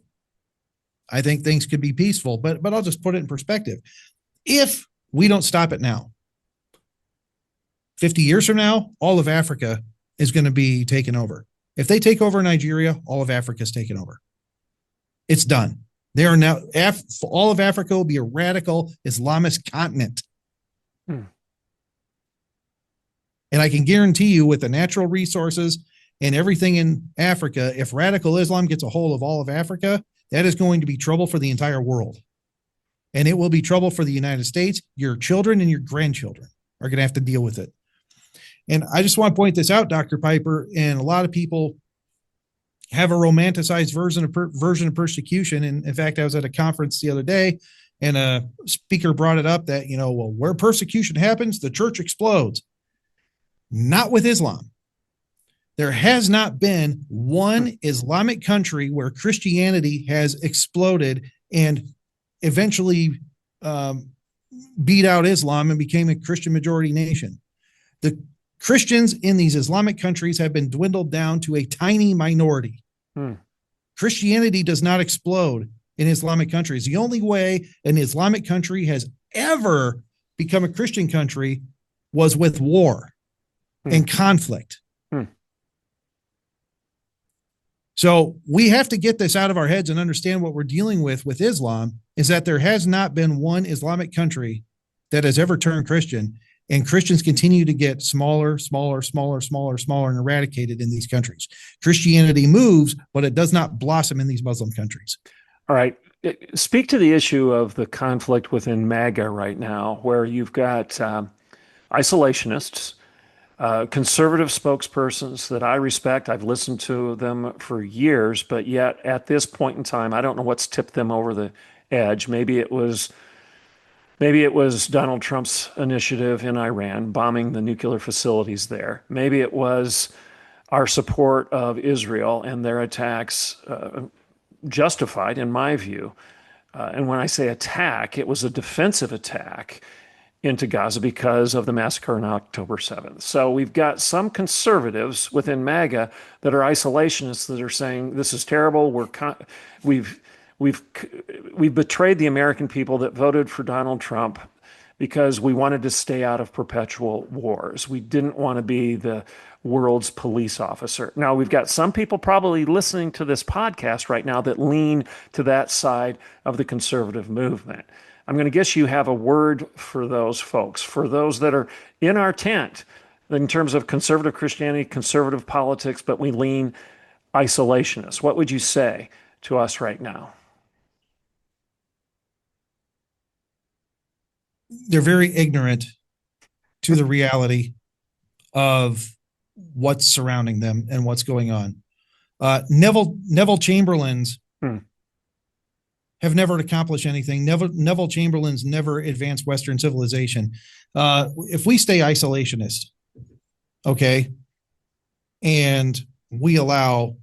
Speaker 2: I think things could be peaceful. But I'll just put it in perspective. If we don't stop it now, 50 years from now, all of Africa is going to be taken over. If they take over Nigeria, all of Africa is taken over. It's done. They are now, all of Africa will be a radical Islamist continent. And I can guarantee you, with the natural resources and everything in Africa, if radical Islam gets a hold of all of Africa, that is going to be trouble for the entire world. And it will be trouble for the United States. Your children and your grandchildren are going to have to deal with it. And I just want to point this out, Dr. Piper, and a lot of people have a romanticized version of persecution. And in fact, I was at a conference the other day, and a speaker brought it up that, well, where persecution happens, the church explodes. Not with Islam. There has not been one Islamic country where Christianity has exploded and eventually beat out Islam and became a Christian majority nation. The Christians in these Islamic countries have been dwindled down to a tiny minority. Christianity does not explode in Islamic countries. The only way an Islamic country has ever become a Christian country was with war and conflict. So we have to get this out of our heads and understand what we're dealing with Islam is that there has not been one Islamic country that has ever turned Christian, and Christians continue to get smaller and eradicated in these countries. Christianity moves, but it does not blossom in these Muslim countries.
Speaker 1: All right. Speak to the issue of the conflict within MAGA right now, where you've got isolationists, conservative spokespersons that I respect. I've listened to them for years, but yet at this point in time, I don't know what's tipped them over the edge. Maybe it was Donald Trump's initiative in Iran, bombing the nuclear facilities there. Maybe it was our support of Israel and their attacks, justified in my view. And when I say attack, it was a defensive attack into Gaza because of the massacre on October 7th. So we've got some conservatives within MAGA that are isolationists that are saying this is terrible. We've betrayed the American people that voted for Donald Trump because we wanted to stay out of perpetual wars. We didn't want to be the world's police officer. Now, we've got some people probably listening to this podcast right now that lean to that side of the conservative movement. I'm going to guess you have a word for those folks, for those that are in our tent in terms of conservative Christianity, conservative politics, but we lean isolationist. What would you say to us right now?
Speaker 2: They're very ignorant to the reality of what's surrounding them and what's going on. Neville Chamberlain's have never accomplished anything. Neville Chamberlain's never advanced Western civilization. If we stay isolationist, okay, and we allow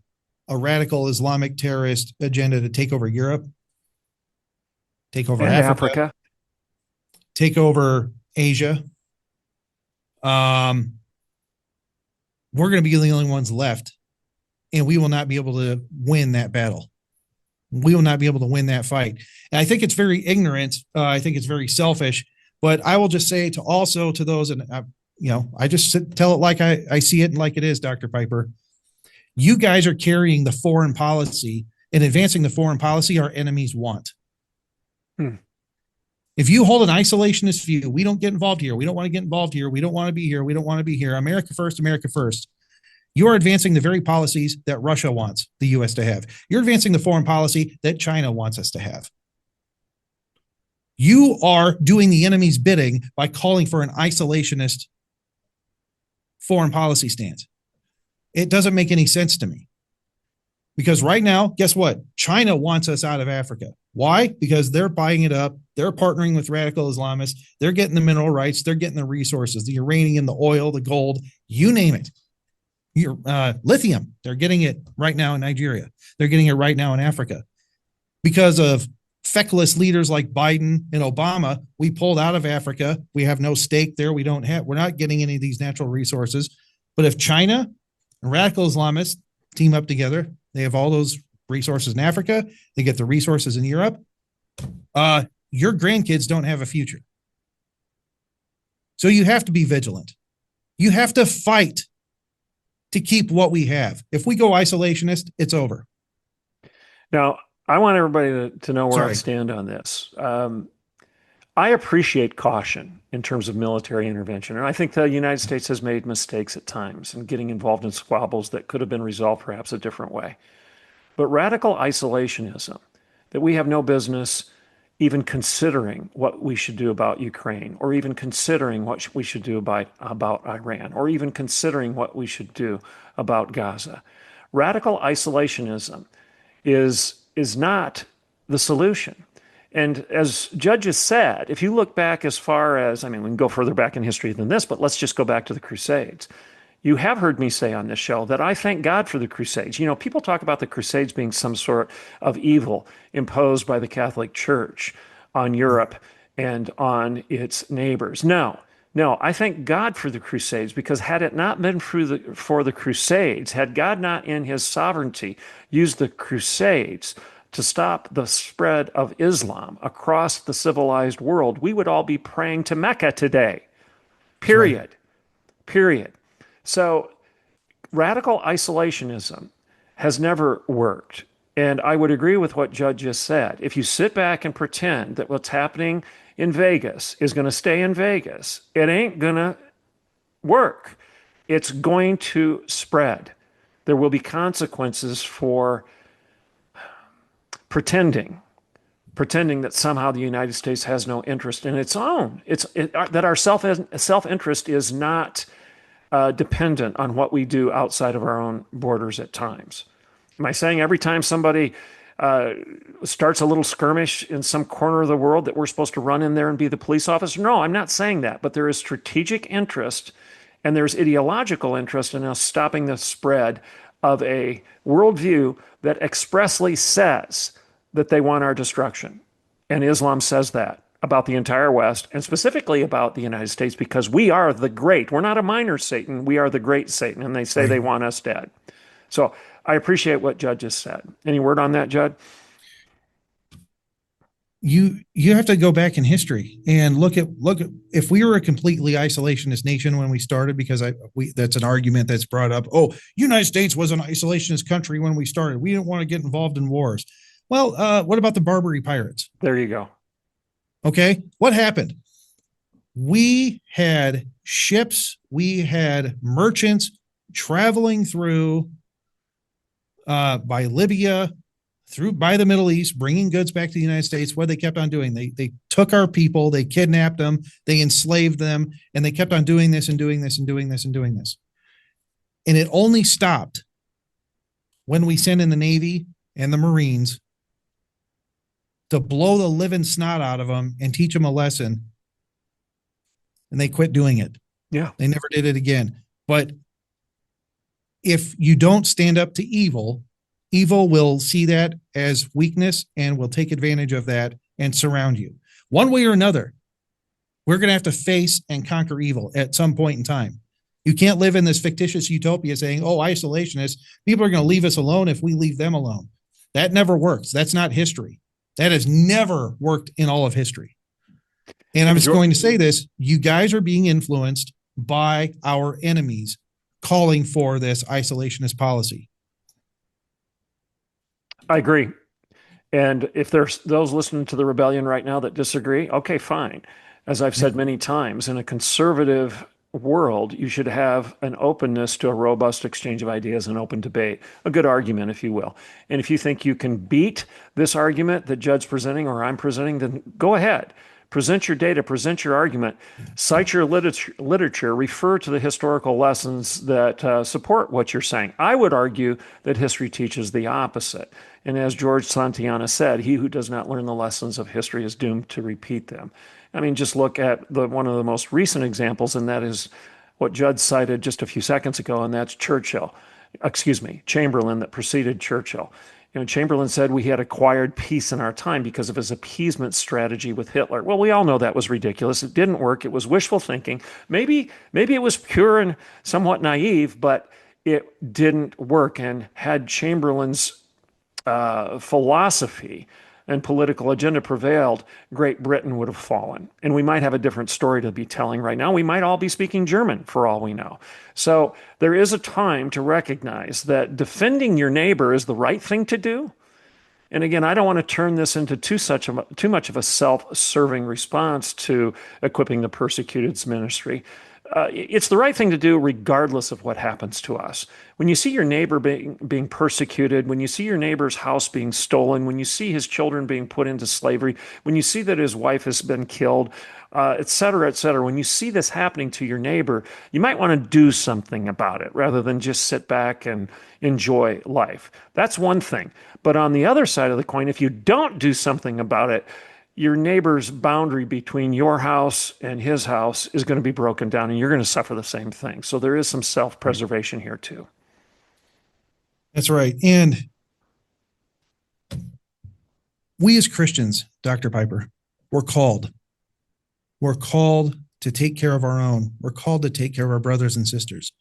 Speaker 2: a radical Islamic terrorist agenda to take over Europe, take over Africa, take over Asia, we're going to be the only ones left, and we will not be able to win that battle. We will not be able to win that fight. And I think it's very ignorant. I think it's very selfish. But I will just say to those, and I just tell it like I see it and like it is, Dr. Piper. You guys are carrying the foreign policy and advancing the foreign policy our enemies want. If you hold an isolationist view, we don't get involved here. We don't want to get involved here. We don't want to be here. We don't want to be here. America first, America first. You are advancing the very policies that Russia wants the U.S. to have. You're advancing the foreign policy that China wants us to have. You are doing the enemy's bidding by calling for an isolationist foreign policy stance. It doesn't make any sense to me. Because right now, guess what? China wants us out of Africa. Why? Because they're buying it up. They're partnering with radical Islamists. They're getting the mineral rights. They're getting the resources, the uranium, the oil, the gold, you name it. Lithium, they're getting it right now in Nigeria. They're getting it right now in Africa. Because of feckless leaders like Biden and Obama, we pulled out of Africa. We have no stake there. We're not getting any of these natural resources. But if China and radical Islamists team up together, they have all those resources in Africa. They get the resources in Europe. Your grandkids don't have a future. So you have to be vigilant. You have to fight to keep what we have. If we go isolationist, it's over.
Speaker 1: Now, I want everybody to know where I stand on this. I appreciate caution in terms of military intervention. And I think the United States has made mistakes at times in getting involved in squabbles that could have been resolved perhaps a different way. But radical isolationism, that we have no business even considering what we should do about Ukraine, or even considering what we should do about Iran, or even considering what we should do about Gaza. Radical isolationism is not the solution. And as judges said, if you look back as far as, I mean, we can go further back in history than this, but let's just go back to the Crusades. You have heard me say on this show that I thank God for the Crusades. You know, people talk about the Crusades being some sort of evil imposed by the Catholic Church on Europe and on its neighbors. No, I thank God for the Crusades, because had it not been for the Crusades, had God not in his sovereignty used the Crusades to stop the spread of Islam across the civilized world, we would all be praying to Mecca today. Period. Period. So radical isolationism has never worked. And I would agree with what Judd just said. If you sit back and pretend that what's happening in Vegas is going to stay in Vegas, it ain't going to work. It's going to spread. There will be consequences for pretending that somehow the United States has no interest in its own. That our self-interest is not dependent on what we do outside of our own borders at times. Am I saying every time somebody starts a little skirmish in some corner of the world that we're supposed to run in there and be the police officer? No, I'm not saying that. But there is strategic interest and there's ideological interest in us stopping the spread of a worldview that expressly says that they want our destruction. And Islam says that about the entire West, and specifically about the United States, because we are the great. We're not a minor Satan. We are the great Satan, and they say they want us dead. So I appreciate what Judd just said. Any word on that, Judd?
Speaker 2: You have to go back in history and look at if we were a completely isolationist nation when we started, because that's an argument that's brought up. Oh, United States was an isolationist country when we started. We didn't want to get involved in wars. Well, what about the Barbary pirates?
Speaker 1: There you go.
Speaker 2: Okay, what happened? We had ships, we had merchants traveling through by Libya, by the Middle East, bringing goods back to the United States. What they kept on doing, they took our people, they kidnapped them, they enslaved them, and they kept on doing this and doing this and doing this and doing this. And it only stopped when we sent in the Navy and the Marines to blow the living snot out of them and teach them a lesson. And they quit doing it.
Speaker 1: Yeah.
Speaker 2: They never did it again. But if you don't stand up to evil, evil will see that as weakness and will take advantage of that and surround you. One way or another, we're going to have to face and conquer evil at some point in time. You can't live in this fictitious utopia saying, oh, isolationists, people are going to leave us alone if we leave them alone. That never works. That's not history. That has never worked in all of history. And I'm just going to say this, you guys are being influenced by our enemies calling for this isolationist policy.
Speaker 1: I agree. And if there's those listening to the rebellion right now that disagree, okay, fine. As I've said many times, in a conservative world, you should have an openness to a robust exchange of ideas and open debate, a good argument, if you will. And if you think you can beat this argument that Judd's presenting or I'm presenting, then go ahead. Present your data, present your argument, cite your literature, refer to the historical lessons that support what you're saying. I would argue that history teaches the opposite. And as George Santayana said, he who does not learn the lessons of history is doomed to repeat them. I mean, just look at one of the most recent examples, and that is what Judd cited just a few seconds ago, and that's Chamberlain, that preceded Churchill. Chamberlain said we had acquired peace in our time because of his appeasement strategy with Hitler. Well, we all know that was ridiculous. It didn't work. It was wishful thinking. Maybe it was pure and somewhat naive, but it didn't work. And had Chamberlain's philosophy and political agenda prevailed, Great Britain would have fallen. And we might have a different story to be telling right now. We might all be speaking German for all we know. So there is a time to recognize that defending your neighbor is the right thing to do. And again, I don't want to turn this into too much of a self-serving response to equipping the persecuted's ministry. It's the right thing to do regardless of what happens to us. When you see your neighbor being persecuted, when you see your neighbor's house being stolen, when you see his children being put into slavery, when you see that his wife has been killed, et cetera, when you see this happening to your neighbor, you might want to do something about it rather than just sit back and enjoy life. That's one thing. But on the other side of the coin, if you don't do something about it, your neighbor's boundary between your house and his house is going to be broken down, and you're going to suffer the same thing. So there is some self-preservation here too.
Speaker 2: That's right. And we as Christians, Dr. Piper, we're called. We're called to take care of our own. We're called to take care of our brothers and sisters.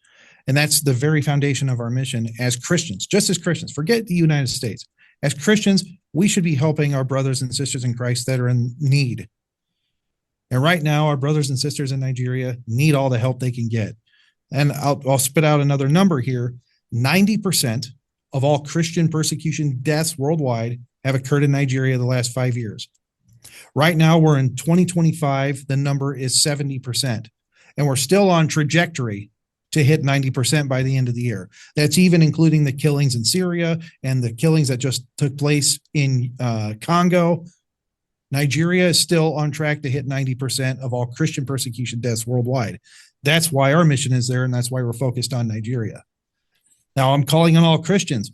Speaker 2: And that's the very foundation of our mission as Christians, just as Christians. Forget the United States. As Christians, we should be helping our brothers and sisters in Christ that are in need. And right now, our brothers and sisters in Nigeria need all the help they can get. And I'll spit out another number here. 90% of all Christian persecution deaths worldwide have occurred in Nigeria the last 5 years. Right now, we're in 2025. The number is 70%. And we're still on trajectory to hit 90% by the end of the year. That's even including the killings in Syria and the killings that just took place in Congo. Nigeria is still on track to hit 90% of all Christian persecution deaths worldwide. That's why our mission is there, and that's why we're focused on Nigeria. Now, I'm calling on all Christians.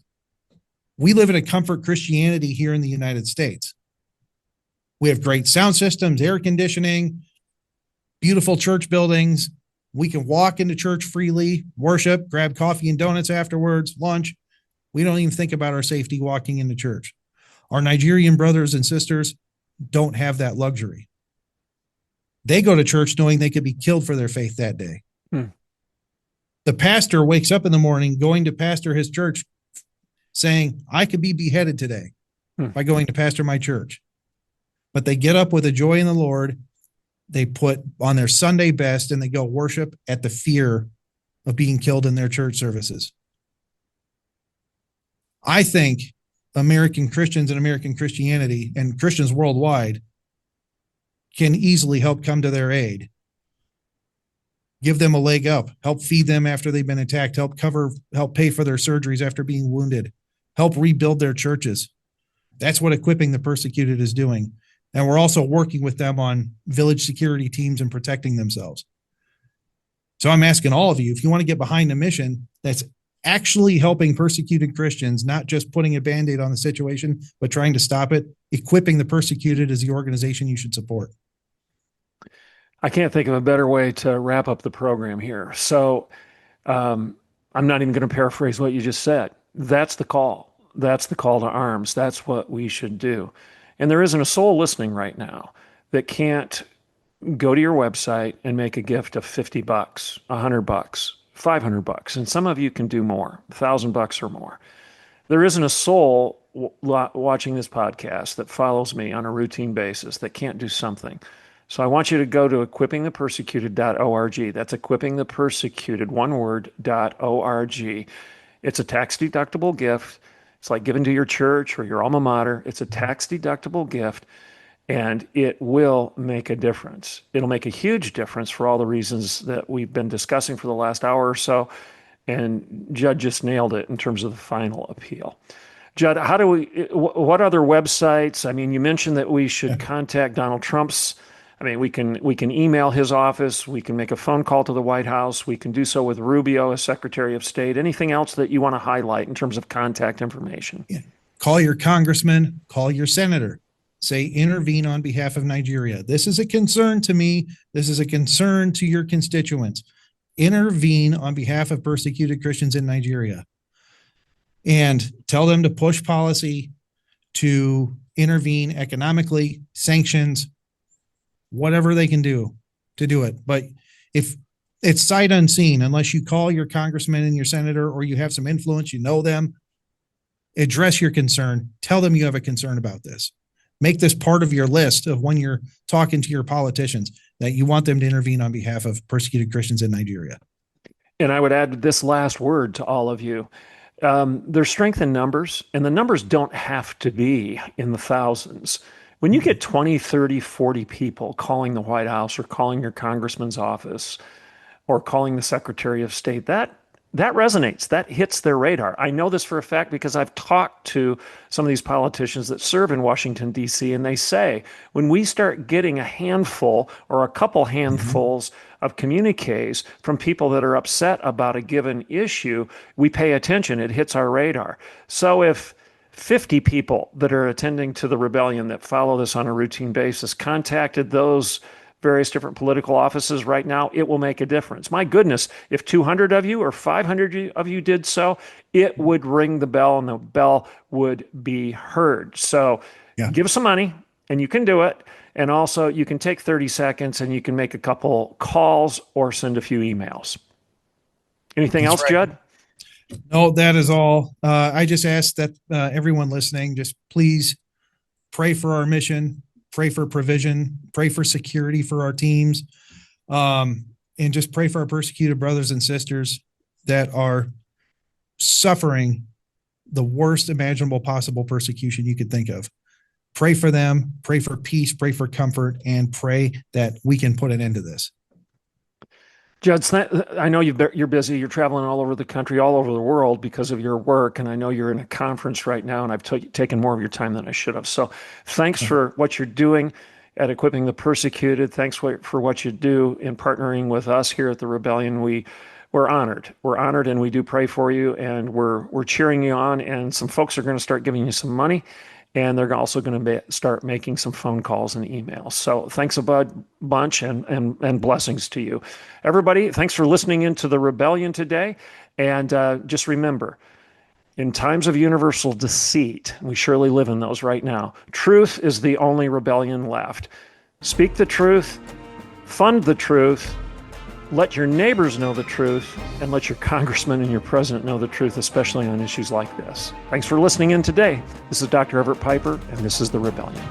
Speaker 2: We live in a comfort Christianity here in the United States. We have great sound systems, air conditioning, beautiful church buildings. We can walk into church freely, worship, grab coffee and donuts afterwards, lunch. We don't even think about our safety walking into church. Our Nigerian brothers and sisters don't have that luxury. They go to church knowing they could be killed for their faith that day. The pastor wakes up in the morning going to pastor his church saying, I could be beheaded today by going to pastor my church. But they get up with a joy in the Lord. They put on their Sunday best and they go worship at the fear of being killed in their church services. I think American Christians and American Christianity and Christians worldwide can easily help come to their aid. Give them a leg up, help feed them after they've been attacked, help pay for their surgeries after being wounded, help rebuild their churches. That's what Equipping the Persecuted is doing. And we're also working with them on village security teams and protecting themselves. So I'm asking all of you, if you want to get behind a mission that's actually helping persecuted Christians, not just putting a Band-Aid on the situation, but trying to stop it, Equipping the Persecuted is the organization you should support.
Speaker 1: I can't think of a better way to wrap up the program here. So I'm not even going to paraphrase what you just said. That's the call. That's the call to arms. That's what we should do. And there isn't a soul listening right now that can't go to your website and make a gift of $50, $100, $500. And some of you can do more, $1,000 or more. There isn't a soul watching this podcast that follows me on a routine basis that can't do something. So I want you to go to equippingthepersecuted.org. That's equippingthepersecuted, one word, .org. It's a tax-deductible gift. It's like giving to your church or your alma mater. It's a tax-deductible gift, and it will make a difference. It'll make a huge difference for all the reasons that we've been discussing for the last hour or so, and Judd just nailed it in terms of the final appeal. Judd, what other websites? I mean, you mentioned that we should contact Donald Trump's I mean, we can email his office, we can make a phone call to the White House, we can do so with Rubio as Secretary of State. Anything else that you want to highlight in terms of contact information?
Speaker 2: Yeah. Call your congressman, call your senator. Say, intervene on behalf of Nigeria. This is a concern to me. This is a concern to your constituents. Intervene on behalf of persecuted Christians in Nigeria. And tell them to push policy to intervene economically, sanctions, whatever they can do to do it. But if it's sight unseen, unless you call your congressman and your senator, or you have some influence, you know them, address your concern. Tell them you have a concern about this. Make this part of your list of when you're talking to your politicians, that you want them to intervene on behalf of persecuted Christians in Nigeria.
Speaker 1: And I would add this last word to all of you. There's strength in numbers, and the numbers don't have to be in the thousands. When you get 20, 30, 40 people calling the White House or calling your congressman's office or calling the Secretary of State, that resonates. That hits their radar. I know this for a fact because I've talked to some of these politicians that serve in Washington, D.C., and they say, when we start getting a handful or a couple handfuls of communiques from people that are upset about a given issue, we pay attention. It hits our radar. So if 50 people that are attending to the rebellion that follow this on a routine basis contacted those various different political offices right now, it will make a difference. My goodness, if 200 of you or 500 of you did so, it would ring the bell and the bell would be heard. So give us some money and you can do it. And also you can take 30 seconds and you can make a couple calls or send a few emails. Anything else, Judd?
Speaker 2: No, that is all. I just ask that everyone listening, just please pray for our mission, pray for provision, pray for security for our teams, and just pray for our persecuted brothers and sisters that are suffering the worst imaginable possible persecution you could think of. Pray for them, pray for peace, pray for comfort, and pray that we can put an end to this.
Speaker 1: Judd, I know you're busy. You're traveling all over the country, all over the world because of your work. And I know you're in a conference right now, and I've taken more of your time than I should have. So thanks for what you're doing at Equipping the Persecuted. Thanks for what you do in partnering with us here at the Rebellion. We're honored. We're honored, and we do pray for you, and we're cheering you on. And some folks are going to start giving you some money, and they're also going to start making some phone calls and emails. So thanks a bunch, and blessings to you. Everybody, thanks for listening into the Rebellion today. And just remember, in times of universal deceit, we surely live in those right now, truth is the only rebellion left. Speak the truth, fund the truth, let your neighbors know the truth, and let your congressman and your president know the truth, especially on issues like this. Thanks for listening in today. This is Dr. Everett Piper, and this is The Rebellion.